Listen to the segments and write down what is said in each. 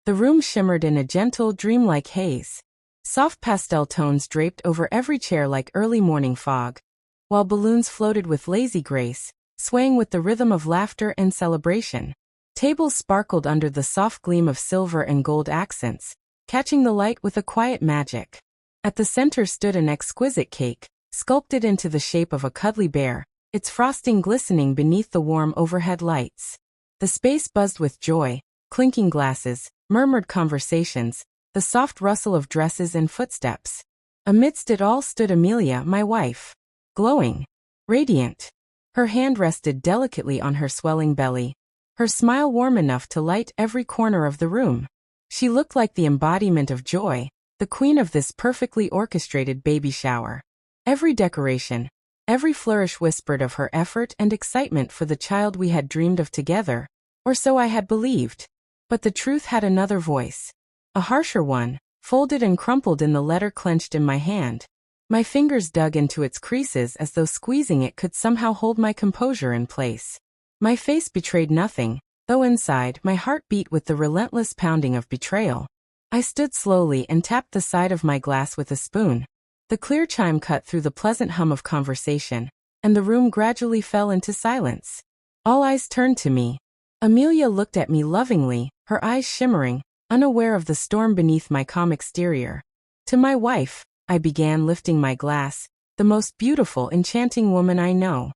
The room shimmered in a gentle, dreamlike haze. Soft pastel tones draped over every chair like early morning fog, while balloons floated with lazy grace, swaying with the rhythm of laughter and celebration. Tables sparkled under the soft gleam of silver and gold accents, catching the light with a quiet magic. At the center stood an exquisite cake, sculpted into the shape of a cuddly bear, its frosting glistening beneath the warm overhead lights. The space buzzed with joy, clinking glasses, murmured conversations, the soft rustle of dresses and footsteps. Amidst it all stood Amelia, my wife. Glowing, radiant. Her hand rested delicately on her swelling belly, her smile warm enough to light every corner of the room. She looked like the embodiment of joy, the queen of this perfectly orchestrated baby shower. Every decoration, every flourish whispered of her effort and excitement for the child we had dreamed of together, or so I had believed. But the truth had another voice. A harsher one, folded and crumpled in the letter clenched in my hand. My fingers dug into its creases as though squeezing it could somehow hold my composure in place. My face betrayed nothing, though inside my heart beat with the relentless pounding of betrayal. I stood slowly and tapped the side of my glass with a spoon. The clear chime cut through the pleasant hum of conversation, and the room gradually fell into silence. All eyes turned to me. Amelia looked at me lovingly, her eyes shimmering, unaware of the storm beneath my calm exterior. To my wife, I began, lifting my glass, the most beautiful, enchanting woman I know.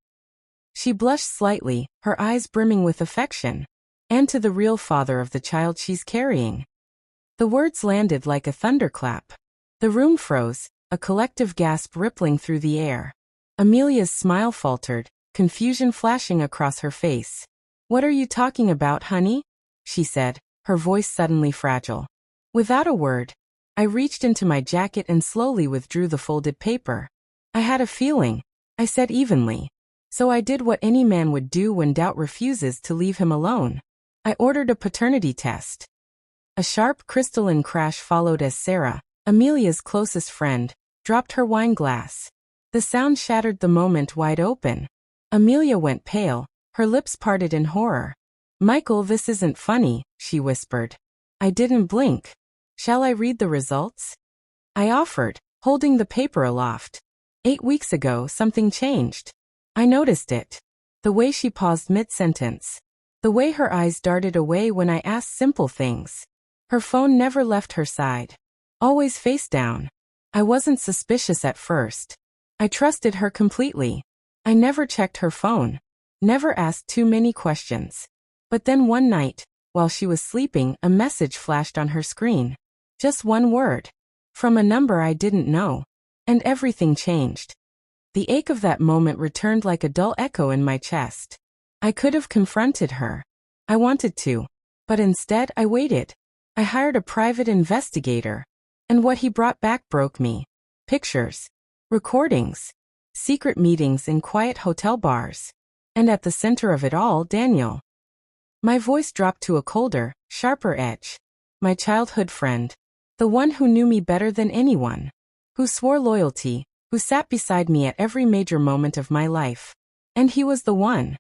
She blushed slightly, her eyes brimming with affection. And to the real father of the child she's carrying. The words landed like a thunderclap. The room froze, a collective gasp rippling through the air. Amelia's smile faltered, confusion flashing across her face. "What are you talking about, honey?" she said, her voice suddenly fragile. Without a word, I reached into my jacket and slowly withdrew the folded paper. "I had a feeling," I said evenly. "So I did what any man would do when doubt refuses to leave him alone. I ordered a paternity test." A sharp, crystalline crash followed as Sarah, Amelia's closest friend, dropped her wine glass. The sound shattered the moment wide open. Amelia went pale, her lips parted in horror. "Michael, this isn't funny," she whispered. I didn't blink. "Shall I read the results?" I offered, holding the paper aloft. 8 weeks ago, something changed. I noticed it. The way she paused mid-sentence. The way her eyes darted away when I asked simple things. Her phone never left her side. Always face down. I wasn't suspicious at first. I trusted her completely. I never checked her phone. Never asked too many questions. But then one night, while she was sleeping, a message flashed on her screen. Just one word. From a number I didn't know. And everything changed. The ache of that moment returned like a dull echo in my chest. I could have confronted her. I wanted to. But instead I waited. I hired a private investigator. And what he brought back broke me. Pictures. Recordings. Secret meetings in quiet hotel bars. And at the center of it all, Daniel. My voice dropped to a colder, sharper edge. My childhood friend. The one who knew me better than anyone. Who swore loyalty. Who sat beside me at every major moment of my life. And he was the one.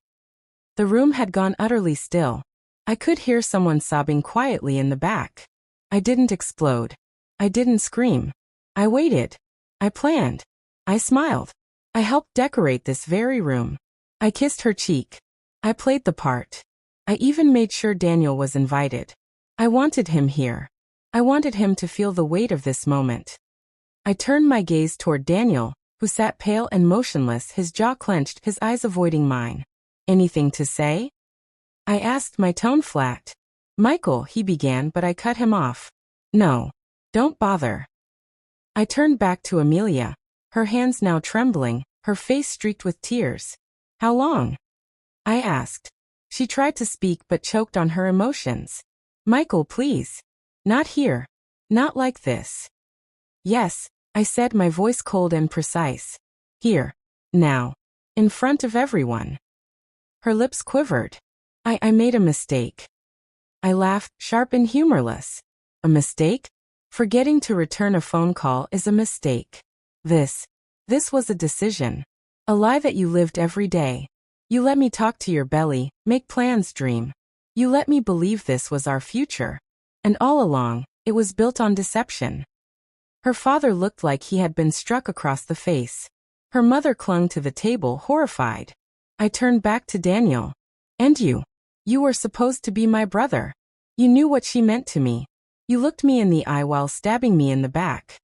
The room had gone utterly still. I could hear someone sobbing quietly in the back. I didn't explode. I didn't scream. I waited. I planned. I smiled. I helped decorate this very room. I kissed her cheek. I played the part. I even made sure Daniel was invited. I wanted him here. I wanted him to feel the weight of this moment. I turned my gaze toward Daniel, who sat pale and motionless, his jaw clenched, his eyes avoiding mine. "Anything to say?" I asked, my tone flat. "Michael," he began, but I cut him off. "No. Don't bother." I turned back to Amelia, her hands now trembling, her face streaked with tears. "How long?" I asked. She tried to speak but choked on her emotions. "Michael, please. Not here. Not like this." "Yes," I said, my voice cold and precise. "Here. Now. In front of everyone." Her lips quivered. I made a mistake." I laughed, sharp and humorless. "A mistake? Forgetting to return a phone call is a mistake. This was a decision. A lie that you lived every day. You let me talk to your belly, make plans, dream. You let me believe this was our future. And all along, it was built on deception. Her father looked like he had been struck across the face. Her mother clung to the table, horrified. I turned back to Daniel. And you? You were supposed to be my brother. You knew what she meant to me. You looked me in the eye while stabbing me in the back.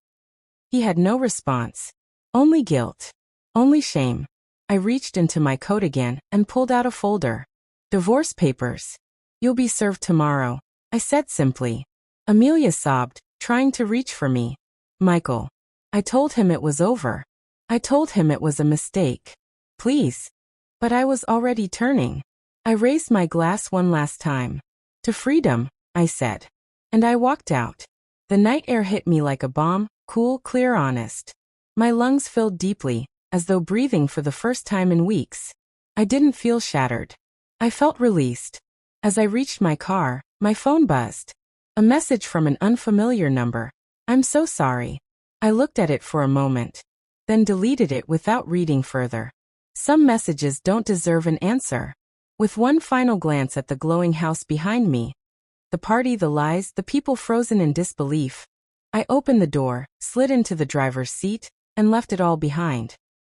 He had no response. Only guilt. Only shame. I reached into my coat again and pulled out a folder. Divorce papers. You'll be served tomorrow, I said simply. Amelia sobbed, trying to reach for me. Michael. I told him it was over. I told him it was a mistake. Please. But I was already turning. I raised my glass one last time. To freedom, I said. And I walked out. The night air hit me like a bomb, cool, clear, honest. My lungs filled deeply, as though breathing for the first time in weeks. I didn't feel shattered. I felt released. As I reached my car, my phone buzzed. A message from an unfamiliar number. I'm so sorry. I looked at it for a moment, then deleted it without reading further. Some messages don't deserve an answer. With one final glance at the glowing house behind me, the party, the lies, the people frozen in disbelief, I opened the door, slid into the driver's seat, and left it all behind.